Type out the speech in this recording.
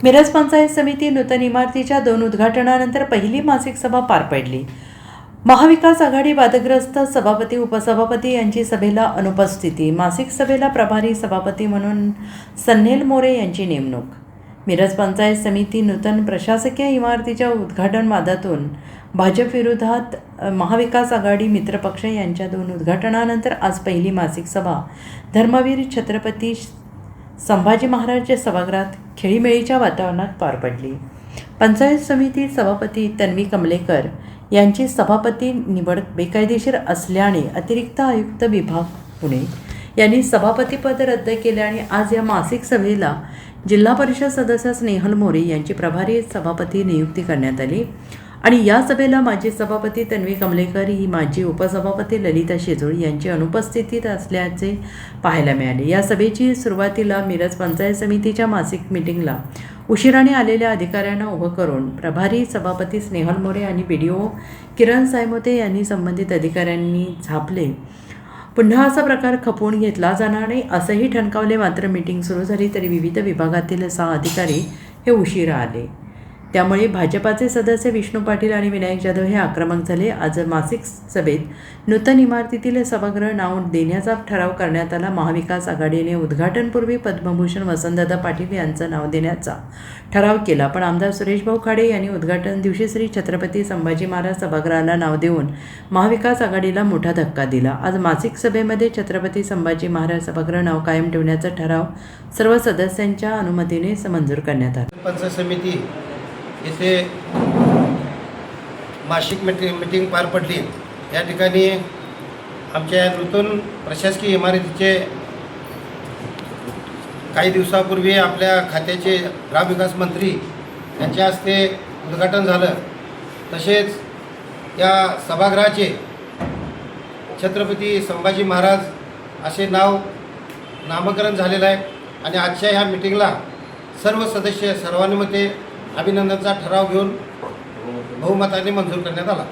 मिरज पंचायत समिती नूतन इमारतीच्या 2 उद्घाटनानंतर पहिली मासिक सभा पार पडली. महाविकास आघाडी वादग्रस्त सभापती उपसभापती यांची सभेला अनुपस्थिती. मासिक सभेला प्रभारी सभापती म्हणून सन्नेल मोरे यांची नेमणूक. मिरज पंचायत समिती नूतन प्रशासकीय इमारतीच्या उद्घाटन वादातून भाजप विरोधात महाविकास आघाडी मित्रपक्ष यांच्या 2 उद्घाटनानंतर आज पहिली मासिक सभा धर्मवीर छत्रपती संभाजी महाराज सभागृहात खेळीमेळीच्या वातावरणात पार पडली. पंचायत समिती सभापती तन्वी कमलेकर यांची सभापती निवड बेकायदेशीर असल्याने अतिरिक्त आयुक्त विभाग पुणे यांनी सभापतीपद रद्द केले आणि आज या मासिक सभेला जिल्हा परिषद सदस्य स्नेहल मोरे यांची प्रभारी सभापती नियुक्ती करण्यात आली आणि या सभेला माजी सभापती तन्वी कमलेकर ही माजी उपसभापती ललिता शेजूळ यांची अनुपस्थितीत असल्याचे पाहायला मिळाले. या सभेची सुरुवातीला मिरज पंचायत समितीच्या मासिक मीटिंगला उशिराने आलेल्या अधिकाऱ्यांना उभं करून प्रभारी सभापती स्नेहल मोरे आणि BDO किरण सायमोते यांनी संबंधित अधिकाऱ्यांनी झापले. पुन्हा असा प्रकार खपवून घेतला जाणार नाही असंही ठणकावले. मात्र मीटिंग सुरू झाली तरी विविध विभागातील 6 अधिकारी हे उशिरा आले. त्यामुळे भाजपाचे सदस्य विष्णू पाटील आणि विनायक जाधव हे आक्रमक झाले. आज मासिक सभेत नूतन इमारतीतील सभागृह नाव देण्याचा ठराव करण्यात आला. महाविकास आघाडीने उद्घाटनपूर्वी पद्मभूषण वसंतदादा पाटील यांचं नाव देण्याचा ठराव केला, पण आमदार सुरेश भाऊ खाडे यांनी उद्घाटन दिवशी श्री छत्रपती संभाजी महाराज सभागृहाला नाव देऊन महाविकास आघाडीला मोठा धक्का दिला. आज मासिक सभेमध्ये छत्रपती संभाजी महाराज सभागृह नाव कायम ठेवण्याचा ठराव सर्व सदस्यांच्या अनुमतीने मंजूर करण्यात आला. पंचायत समिती येथे मासिक मीटिंग पार पडली. या ठिकाणी आमच्या नूतन प्रशासकीय इमारतीचे काही दिवसापूर्वी आपल्या खात्याचे ग्रामविकास मंत्री यांच्या हस्ते उद्घाटन झालं. तसेच या सभागृहाचे छत्रपती संभाजी महाराज असे नामकरण झालेलं आहे आणि आजच्या ह्या मीटिंगला सर्व सदस्य सर्वानुमते अभिनंदनचा ठराव घेऊन बहुमताने मंजूर करण्यात आला.